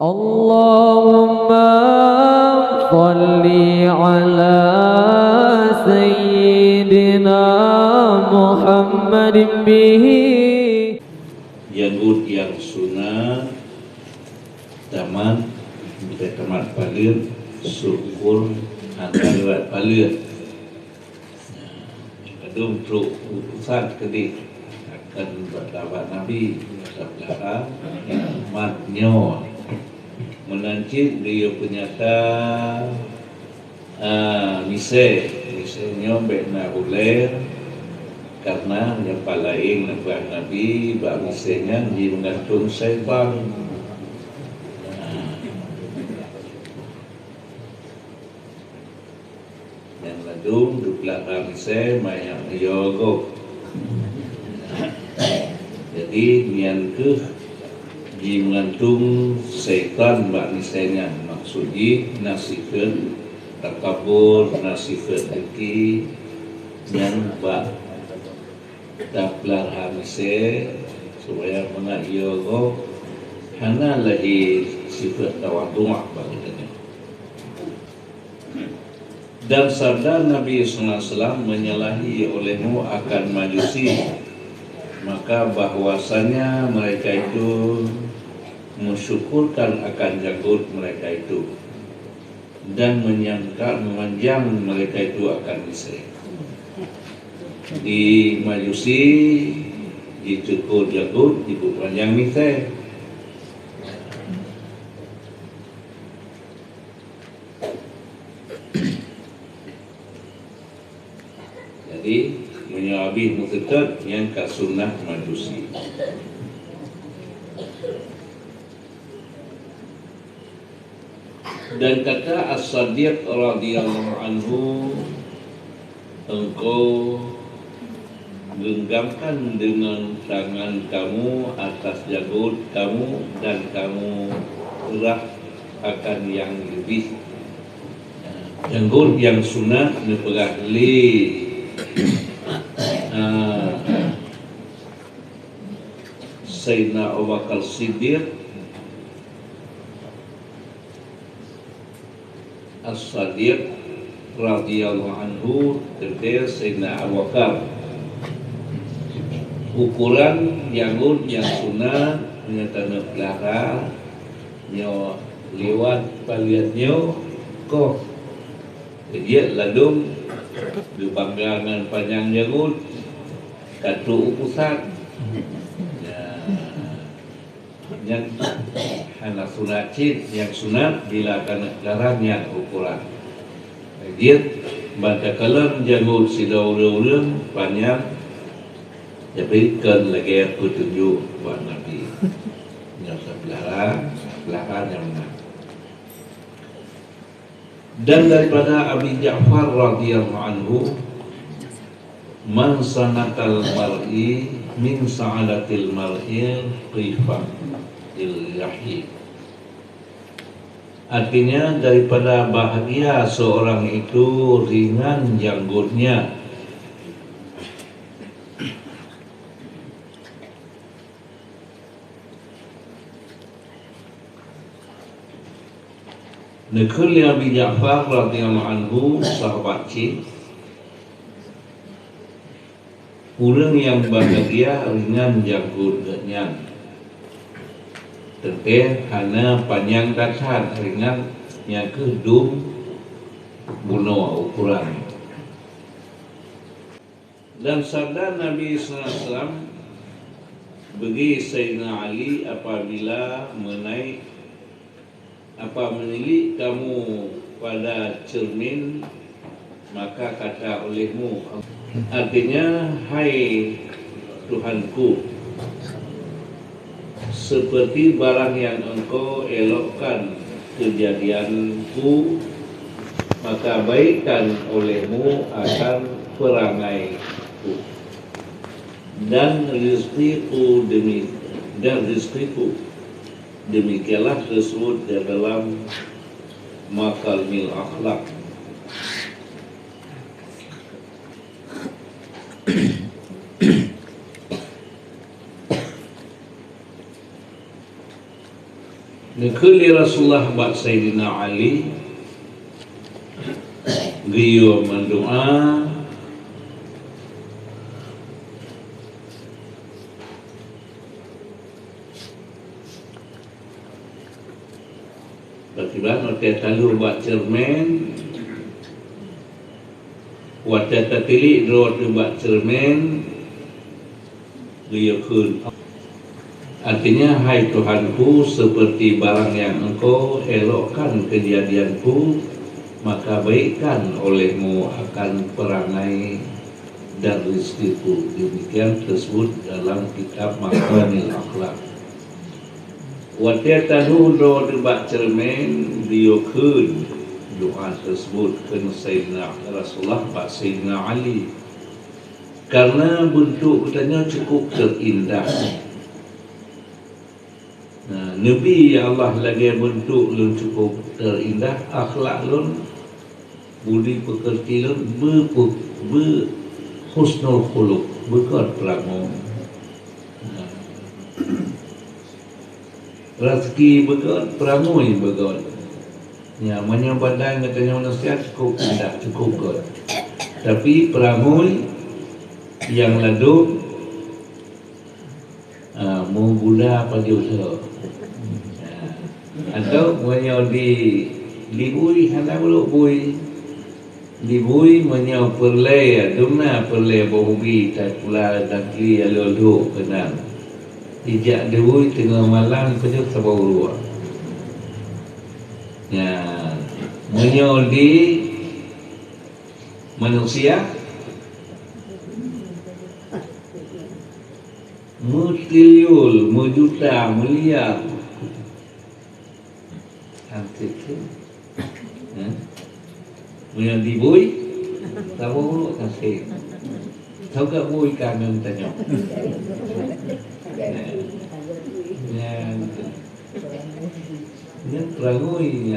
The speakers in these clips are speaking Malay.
Allahumma salli ala Sayyidina Muhammadin bihi. Janggut yang sunnah tamat kita tamat palir syukur antara palir kadung truk utusan kedik akan berdapat Nabi sabda matnyo menancit dia penyata misalnya bekna uler karena yang paling nampak Nabi bak misalnya di mengantung sebang yang ladung dupla misal mayang yogo jadi nian ke di mengantung setan bak misalnya maksudnya nasifkan takabur nasifkan lagi yang bak daplar hamise supaya mengayogo hana lagi sifat tawadhu' bagitanya. Dan sabda Nabi SAW menyalahi olehmu akan majusi, maka bahwasanya mereka itu mensyukurkan akan janggut mereka itu dan memanjang mereka itu akan bisa di majusi dicukur janggut dipanjang misai. Jadi menyawabi muqtad yang ke sunnah majusi. Dan kata As-Sadiq radhiyallahu anhu, engkau genggamkan dengan tangan kamu atas janggut kamu dan kamu gerak akan yang lebih janggut yang sunat dipegang li Sayyidina Abu Bakar Siddiq As-Sadiq radhiyallahu anhu terkait Sayyidina Abu Bakar ukuran janggut yang sunat menyatakan pelara nyo lewat paliatnya kok dia ladung di banggangan panjang janggut katu ukusan yang hana sunat yang sunat bila kena pelara yang ukuran dia baca kalam janggut sidaw-daw panjang jadi kan lagi petunjuk buat Nabi yang sebelah yang mana. Dan daripada Abi Ja'far radhiyallahu anhu, man sanatal mar'i min sa'adatil mar'i qifah il yahi. Artinya daripada bahagia seorang itu ringan janggutnya. Nekul Abi Ja'far radhiyallahu anhu sahabat cik orang yang bahagia ringan janggutnya teteh hana panjang kasar ringan yang kedum bunuh ukuran. Dan sabda Nabi SAW bagi Sayyidina Ali apabila menilik kamu pada cermin maka kata olehmu, artinya hai Tuhanku, seperti barang yang engkau elokkan kejadianku maka baikkan olehmu akan perangaiku dan rizqiku demikianlah tersebut di dalam Makarimil Akhlak. Nekuli Rasulullah buat Sayyidina Ali Giyo mendoa Bagaimana waktu talur buat cermin, waktu tertilik dua buat cermin, dia kun. Artinya, hai Tuhanku, seperti barang yang engkau elokkan kejadianku, maka baikkan olehmu akan perangai dan rizkiku. Demikian tersebut dalam kitab Makarimul Akhlak. Waktu tahu doa debat cermin dia kun doa tersebut ke Sayyidina Rasulullah Pak Sayyidina Ali karena bentuk katanya cukup terindah. Nah, Nabi Allah lagi bentuk lun cukup terindah, akhlak lun budi pekerti lun husnul khuluq berkat pelamu. Rezeki begot, peramui begot. Ya, mana badan katanya manusia cukup tidak cukup kot. Tapi peramui yang laduk mau guna pada usaha. Atau mana di bui hendak beluk bui. Di bui mana perlay, dumna perlay bohbi tak pula dakli alul kenal. Ijak dewi tengah malam penyuk sabau luar. Ya, menyol di manusia mutriliul, mujuta, mulia. Hampir tu. Menyol di bui sabau luar kasih. Tahu tak bui kami tanya. Yang perangui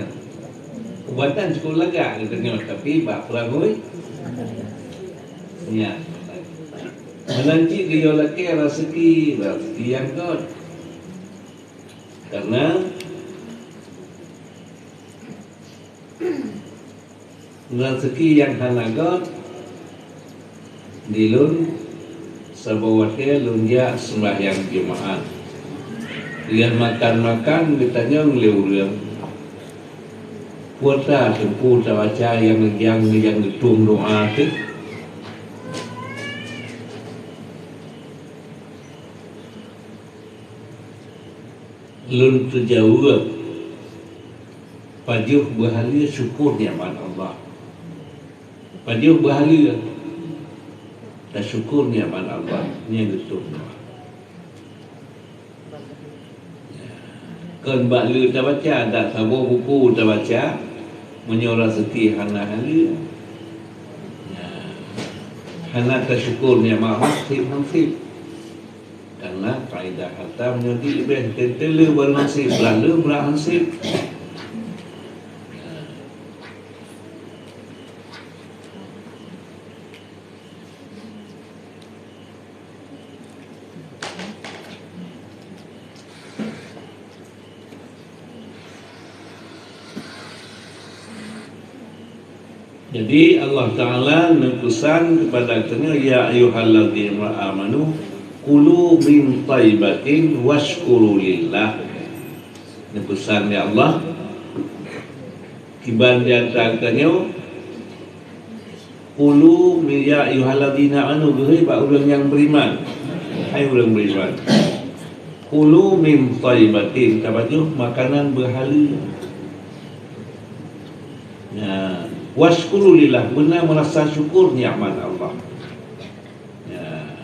ubatan cukup lega katanya, tapi bak perangui ya menanti dia laki rezeki yang kot karena rezeki yang hanagot dilun sebawatnya lunja sembahyang jemaah. Dia makan-makan ditanya ngeliu-liu. Puasa sempu baca yang ditung doa tu. Lun terjauh. Pajuh bahagia syukur nikmat Allah. Pajuh bahagia dan syukur nikmat Allah. Ni yang betul. Kan bak lu tak baca, tak sabar buku tak baca, menyuruh rezeki hana halia. Hana tersyukur nikmat nasib. Karena kaedah harta menjadi lebih tentela bernasib, lalu bernasib. Jadi Allah Ta'ala berpesan kepada kita, ya ayyuhalladzina amanu kulu min thayyibatin washkuru lillah. Ini pesan ya Allah. Kiban di antara katanya kulu min ya ayyuhalladzina amanu gehai orang yang beriman. Hai orang beriman. Kulu min thayyibatin, tabajuh makanan berhala. Nah, washkuru lillah, benar merasa syukur nikmat Allah. Ya.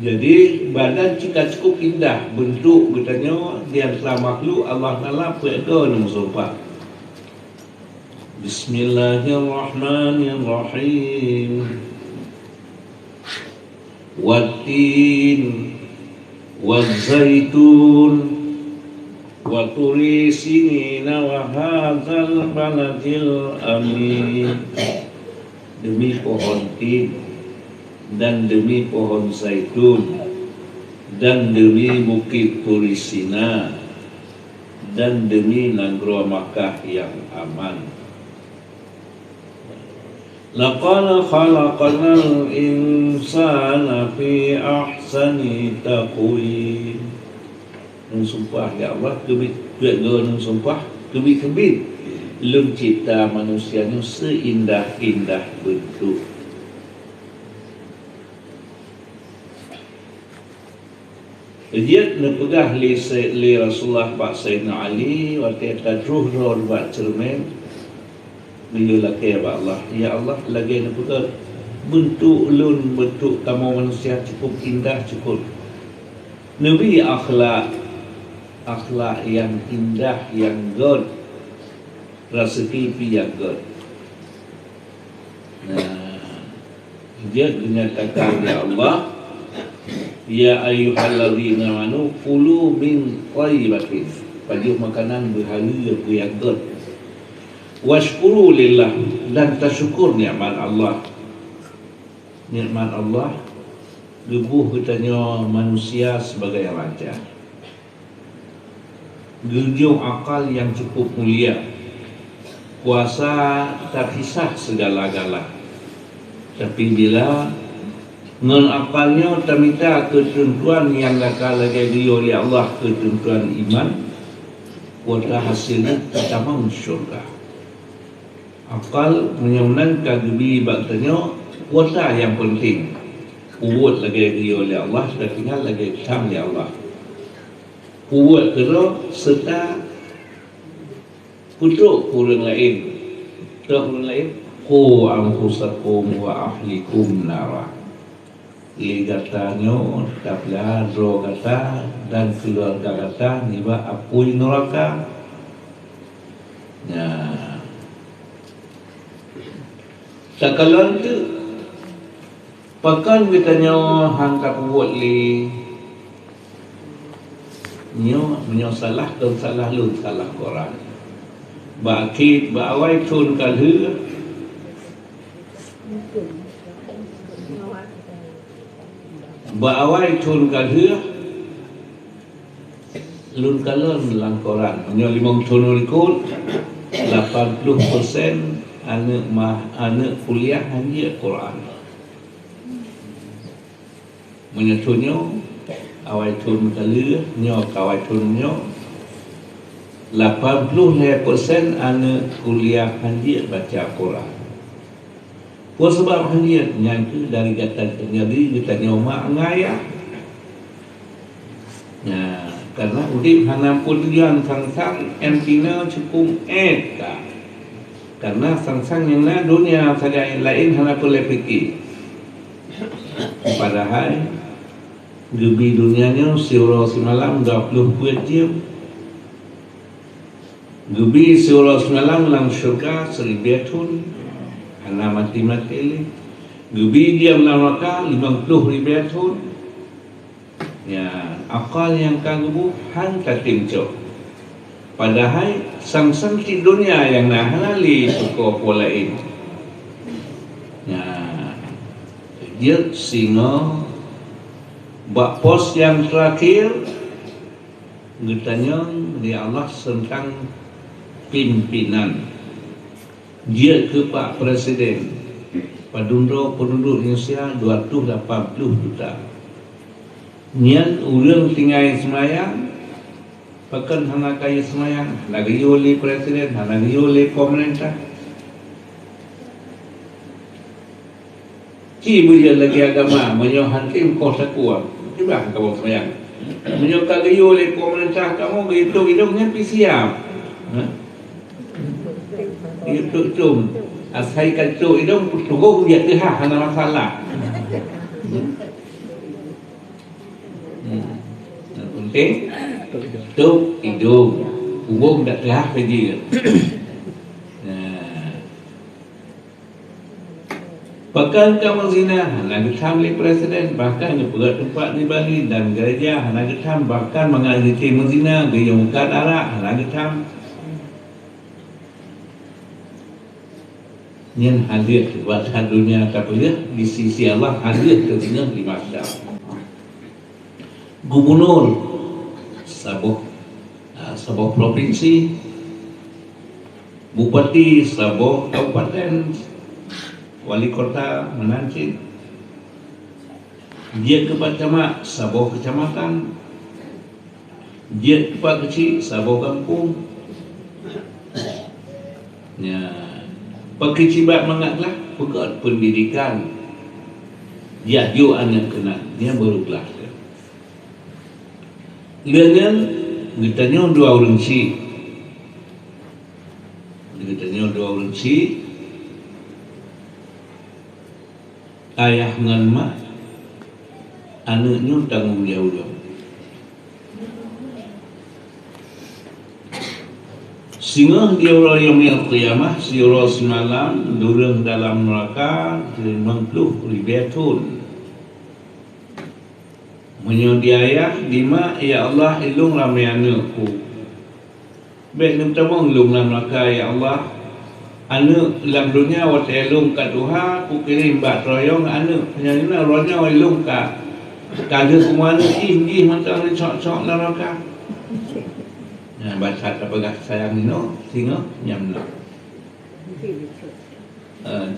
Jadi badan jika cukup indah bentuk katanya di antara makhluk Allah Taala pada nama sopan. Bismillahirrahmanirrahim. Wattin wazaitun wa turi sinina wa hadzal baladil amin. Demi pohon tin dan demi pohon zaitun dan demi Bukit Turisina dan demi negara Makkah yang aman. Laqad khalaqnal insana fi ahsani taqwim. Nun sumpah ya Allah, kebit nun sumpah kebit lum cipta manusia ni seindah-indah bentuk. Dia nepegah li Rasulullah Pak Sayyidina Ali waktu tadruh roh buat cermin bila laki Allah, ya Allah lagi nepegah bentuk lun bentuk kamu manusia cukup indah, cukup Nabi akhlak yang indah, yang god rezeki yang god. Nah, dia dinyatakan ya Allah, ya ayyuhalladzina amanu kulu min thayyibatin, pada makanan berhala yang god. Washkuru lillah, dan tersyukur nikmat Allah. Nikmat Allah gebuh katanya manusia sebagai raja, gejung akal yang cukup mulia, kuasa terpisah segala-gala. Tapi bila ngon akalnya terminta ketentuan yang bakal lagi oleh Allah, ketentuan iman, kuasa hasilnya tamam syurga. Akal menyenangkan gebi baktanya kuasa yang penting. Kuat lagi oleh Allah, sudah tinggal lagi tam ya Allah. Kuat kerana serta putruk kurang lain. Kurang lain, ku anfusakum wa ahlikum nara. Ligatanya taplah roh kata dan keluarga kata niba apui neraka. Nah, sakalan tu pakan katanya hangkat buat li nyo salah dan salah lu salah korang bakit bawai tun kalhu bawai tun kalhu lun kalon lang korang nyo 5 tun ikut 80% anak kuliah hanya Quran. Menyatunya awal tun kali nyo kawai tun nyo 80% anak kuliah hanya baca Quran. Kau sebab hanya nyangka dari kata jadi kita nyoma ngaya. Nah, karena udip hanam pujian sang-sang entina cukup ka. Karena sang-sang yang na dunia saja lain hana boleh fikir. Padahal gebi dunianya siura semalam 20 jam. Gebi siura semalam lang syurga 1000 tahun. Hana mati-mati le. Gebi dia neraka 50,000 tahun. Ya, akal yang kagubu han tatimco. Padahal sang-sang di dunia yang nak halali suka pola ini. Ya, dia singa bak pos yang terakhir getanya dia Allah tentang pimpinan. Dia ke Pak Presiden. Penduduk Indonesia 280 juta. Nian urang tinggal semayang. Bahkan hana kaya semayang, lagi oleh presiden, lagi oleh pemerintah. Cibu dia lagi agama, menyohan tim kota kuat. Coba kamu semayang. Menyokan gaya oleh pemerintah kamu, hitung-hitungnya siap. Hitung-hitung. Asai kacau hitung, tunggu dia tehah, hana masalah. Penting. Tuk hidung hubung tak terah lagi. Bahkan kamu zina hana getam li presiden, bahkan juga tempat di Bali dan gereja hana getam, bahkan mengaliti menzina gaya muka arak hana getam. Yang hadir buat dunia tak boleh di sisi Allah hadir ke zina di masa. gubernur Sabah, Sabah provinsi, bupati Sabah kabupaten, wali kota Menancik, dia kepada camat Sabah kecamatan, dia kepada kecil Sabah kampung. Ya, pakicibat mengatlah pegat pendidikan. Dia anak kena, dia baru kelas. Dengan ditanya dua orang si, ayah dengan mak, anaknya tanggung jawab. Sehingga dia orang yang qiyamah, si orang semalam durung dalam neraka 50,000 tahun. Menyediaya lima, ya Allah ilung ramai anakku. Baik pertama ilung dalam neraka, ya Allah anak dalam dunia wat ilung kat Tuhan, ku kirim bat royong anak penyana ronya ilung kat kaga kumana tinggi macam ni cok-cok dalam neraka. Nah, baca apa sayang ni no, singa nyam no.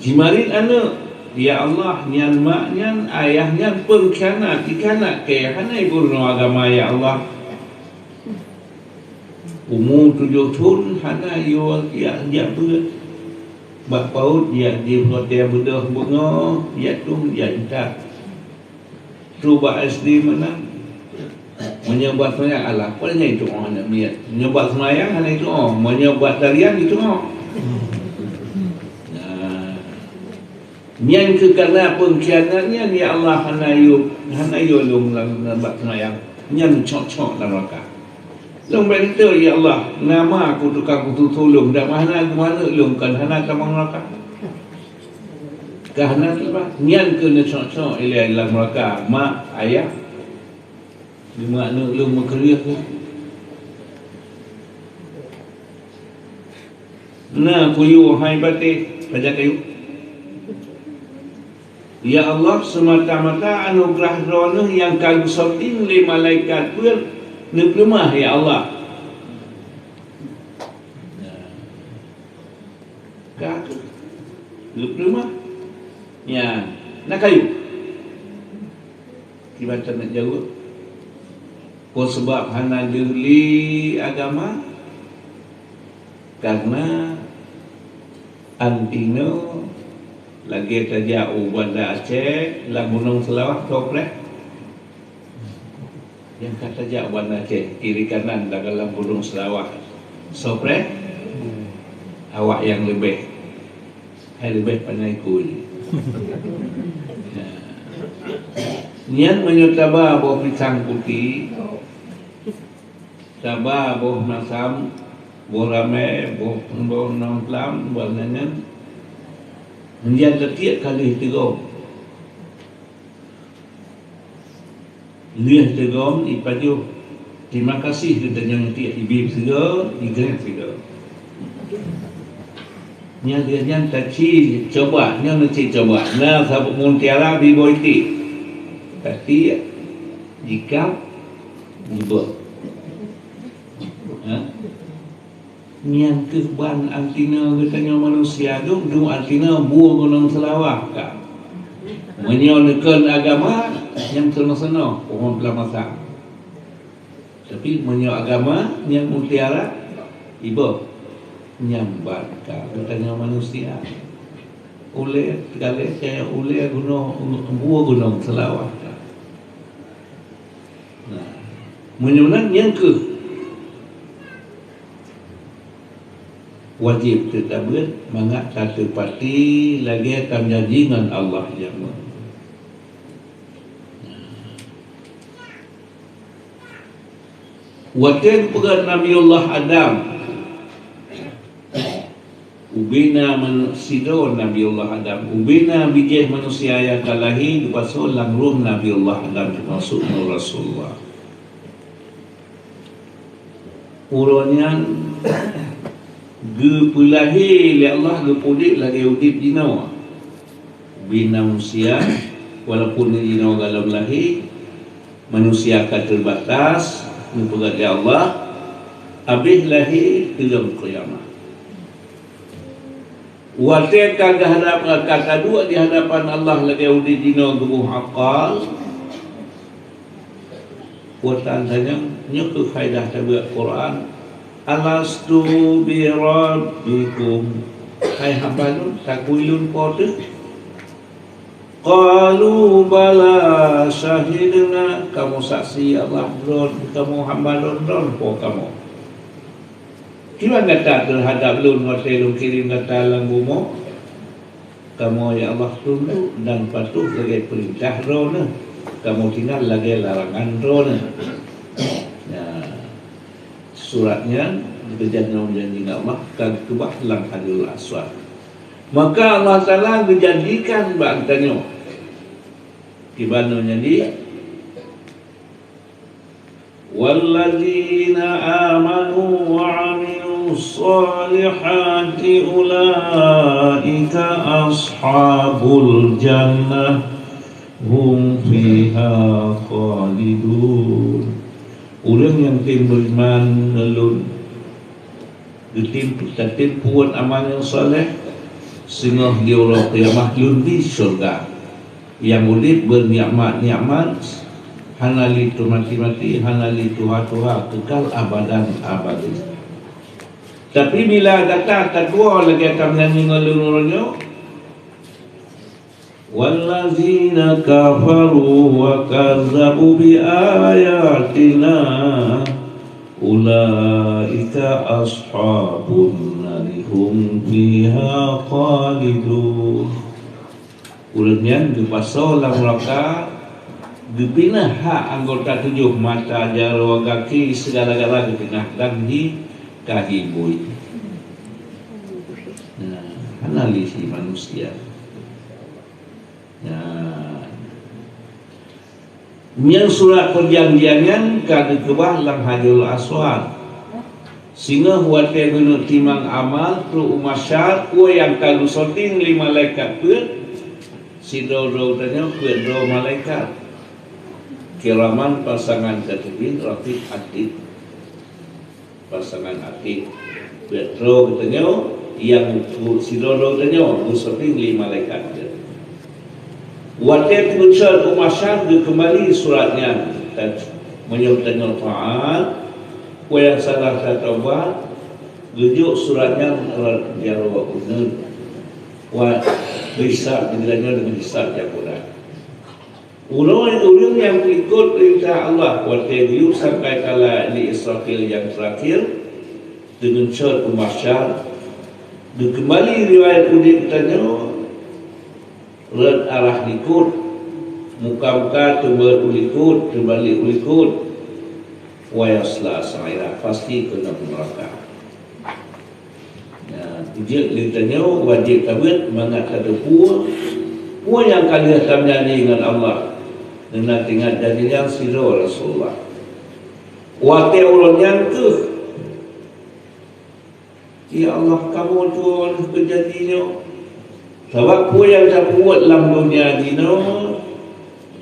Jimarin anak, ya Allah nyan mak nyan ayah nyan pengkhianat dikanak ke hana ibu no agama ya Allah. Umur 7 tahun hana yo ya ber bak paut dia di hotel bedah bunga ya tu ya tak. Cuba SD mana menyebab semayang Allah, apa yang itu orang nak niat menyebab semayang hanya itu orang, menyebab tarian itu orang. Yang kerana pengkhianatnya ya Allah hana yo lum lambat semayang, yang cok-cok dalam neraka. Lum berita ya Allah, nama aku tukang aku tolong dak mana lum kan hana kamang neraka. Karena apa? Yang kena cok-cok ilai dalam neraka, mak ayah lima anak lu mengeria ke. Nah, kuyu hai batik baca kayu. Ya Allah, semata-mata anugerah rono yang kau sorting oleh malaikat pun neplemah ya Allah. Kak, neplemah. Ya, nak kayu. Kita nak jawab. Kau sebab hana jeli agama karena antino lagi terjauh pada Aceh lah Gunung Selawah Topreh yang kata jauh pada Aceh kiri kanan dalam Gunung Selawah Sopreh awak yang lebih pandai kui. Niat menyutaba bawah pisang putih, tabah bawah masam, bawah rame, bawah nongklam, bawah nengen. Menjadi setiap kali tegom. Lihat tegom, ipaju. Terima kasih kita yang tiap ibib segera, igret segera. Nya dia yang taci coba, nya nanti coba. Nah, sabuk muntiara biboiti. Tapi jika dibuat yang keban antina katanya manusia tu antina buah Gunung Selawah kak menyolekkan agama yang seno-seno orang belah masa tapi menyol agama yang mutiara ibu nyambat kak katanya manusia oleh sekali saya oleh buah Gunung Selawah. Menyunan yang ke wajib tetapkan mangat satu parti lagi akan janji dengan Allah yang wakil pegang Nabiullah Adam ubina manusia Nabiullah Adam ubina bijih manusia yang kalahi dipasal langrum Nabiullah Adam termasuk Rasulullah urunyan gepulahi oleh Allah gepudik lagi udip jinawa bina manusia walaupun jinawa galam lahir manusia akan terbatas mempergati Allah habis lahir dalam qiyamah. Watekan dihadap kata dua di hadapan Allah lagi udi dino gebuh akal. Kuatan tanya nyuku faedah tabiat Quran. Alastu bi rabbikum. Hai habalun takuilun qad. Qalu bala syahidna, kamu saksi Allah don, kamu habalun don po kamu. Gimana kata terhadap lun hotel lun kirim kata lambumo? Kamu ya Allah tunduk dan patuh sebagai perintah rona. Kamu tinggal lagi larangan rona. Ya, suratnya berjanji janji Allah kan kubah lang hadul aswad. Maka Allah Ta'ala menjanjikan bantanya gimana jadi walladzina amanu wa amilus solihati ulaika ashabul jannah hum fiha khalidun. Orang yang beriman melun ditimpuan amal yang soleh sehingga di orang qiyamah lun di syurga yang boleh bernikmat-nikmat hanali tu mati-mati hanali tuha-tuha kekal abadan abadi. Tapi bila kata takwa lagi akan menyanyi ngelun-ngelunnya wallazina kafaru wa kazzabu bi ayatina ulaika ashabun nari hum fiha khalidun. Ulunnya di pasal neraka dipinah hak anggota tujuh mata jaro kaki segala-gala dipinah dan di kaki bui. Nah, analisis manusia. Nah, yang surat perjanjian kan dikebah lang hajul aswad. Sehingga huate guna timang amal tu umasyar ku yang kalu soting lima malaikat pun si do tanya do malaikat kiraman pasangan katibin rafiq atid pasangan atid do tanya yang si do tanya soting lima malaikat wate puncak umasyar kembali suratnya dan menyebutnya taat ku yang salah taubat rujuk suratnya jarwa unun wa hisab dinilainya dengan hisab yang mudah. Ulun yang ikut perintah Allah wate biu sampai kala di Israfil yang terakhir dengan syarat umasyar kembali riwayat udik tanya red arah likut muka-muka terbalik ulikut terbalik ulikut wayasla sa'ira pasti kena neraka. Ya, dia ditanya wajib tabut mengatakan puan yang kalian terjadi dengan Allah dengan tinggal jadinya siro Rasulullah. Wate ulun yang ke ya Allah kamu tuan kejadinya sebab puan yang saya buat dalam dunia ini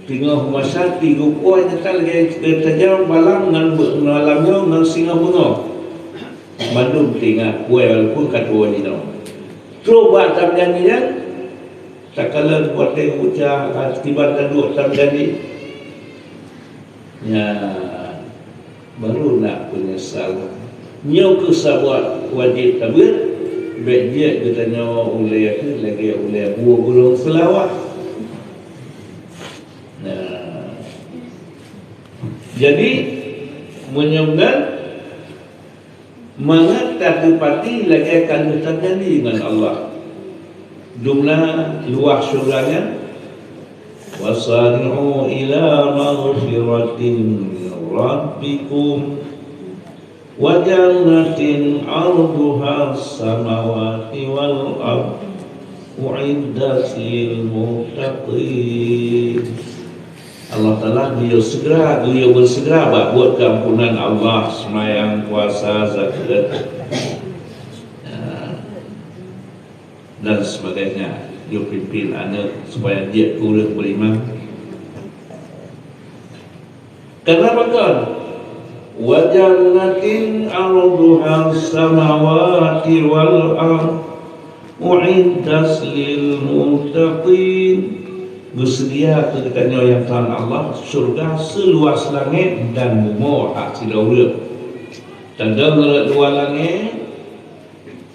tinggal masa tiga puan yang lagi terjauh balang dengan malamnya dengan singa bunga Bandung tinggal puan walaupun katua ini coba terjadinya tak kala buat dia ucap tiba taduk terjadi ya baru nak penyesal nyau kesabuat wajib tabir baik dia katanya oleh apa lagi oleh buah gulung selawat. Nah, jadi menyebutkan mangat tertepati lagi akan terjadi dengan Allah. Jumlah luas syurganya wasari'u ila maghfiratin min rabbikum wa jannatin 'arduha as-samawati wal ardh u'iddat lil muttaqin. Allah Ta'ala beliau bersegera buat keampunan Allah semayang puasa zakat dan sebagainya. Dia pimpin anak supaya dia kurang beriman. Kenapa kan? Wa jannatin 'arduha as-samawati wal ardh u'iddat lil muttaqin. Bersedia kedekannya yang Tuhan Allah surga seluas langit dan bumi hak sidaura. Tanda ngeret dua langit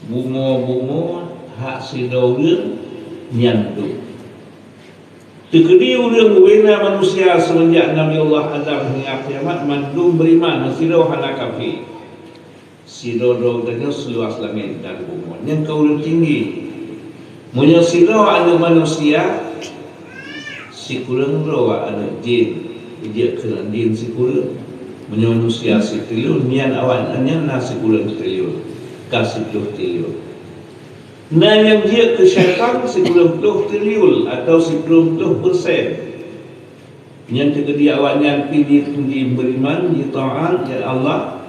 bumi hak sidaura nyantu. Tegedi urang wena manusia semenjak Nabi Allah Adam hingga kiamat mandum beriman sidau hana kafir. Sidau doganya seluas langit dan bumi. Yang kau tinggi. Munya sidau ada manusia si kurang rawa ada jin. Dia kena jin si kurang. Munya manusia si triliun nian awannya nasi kurang triliun. Kasih 10 triliun. Nah yang dia ke syaitan 90 triliun atau 90%. Yang terjadi awalnya pilih di beriman di taat ya Allah.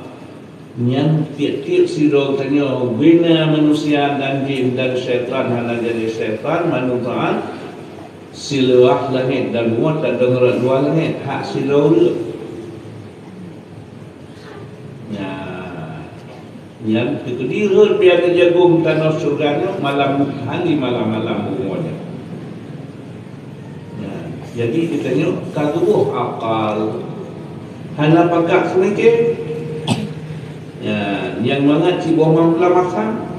Yang tiap-tiap siro tanya bina manusia dan jin dan syaitan hanya jadi syaitan manusia siluah langit dan bumi tak dengar dua langit hak siro yang kedirut biar jagung tanah surganya malam hari malam umurnya. Jadi kita ni kaguh akal hana pagak semike yang mangat si bomang pelamasan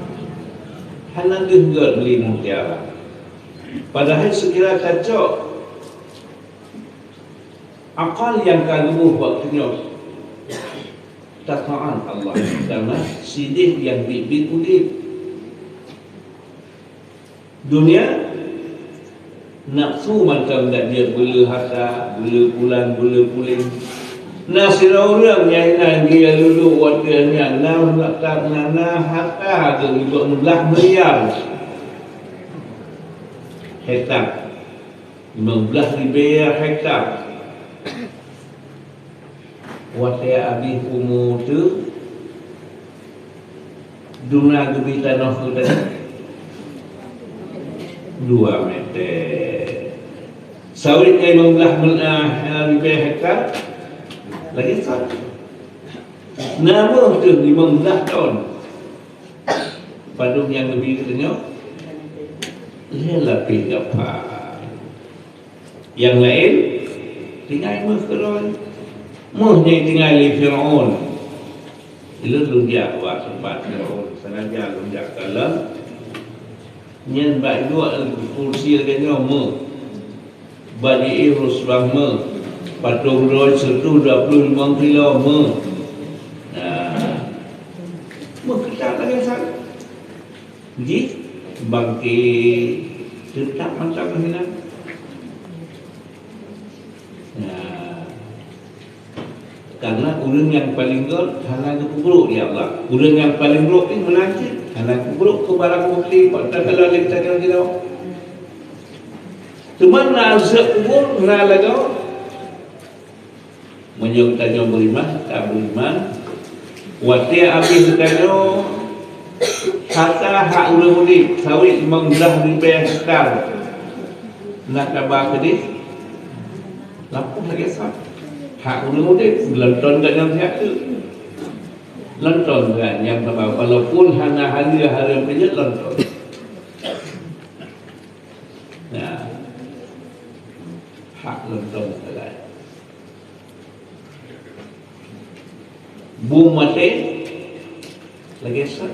hana genggar beli mutiara. Padahal sekira cocok akal yang kaguh waktunya tataan Allah karena sidih yang bibit udip dunia nafsu macam tak dia bela harta, bela pulang, bela puling. Nasira orang yang dia dulu waktunya 6 harta ke 15 miliar hektar 15,000 hektar. Watai habis umur tu Duna gebi tanah tu tadi 2 meter. Sawit yang 15 hektar lagi satu. Nama tu 15 ton. Padung yang lebih katanya lebih dapat. Yang lain tinggal mengkeroi. Muhnya tinggal di Fir'aun. Itu lunjak buat tempat Fir'aun. Senaja lunjak kalah. Nyen bak dua kursi katanya badi rusbah patung roy sertu 25 kilo kita lagi sana. Jadi bangkit tetap macam mana? Karena orang yang paling good hanya keburuk ya Allah. Orang yang paling buruk ini menanti hanya keburuk ke barang bukti. Pada kalau kita kira-kira cuma nazak kubur nalaga menyong tanya beriman tak beriman wati habis tanya kata hak ulang mudik sawit 15,000 hektar nak kabar kedis lapuk lagi sah hak ulang mudik lenton tak yang siap tu lenton kan yang sebab walaupun hanya hari-hari kerja lenton hak lenton sekali bum mati lagi sah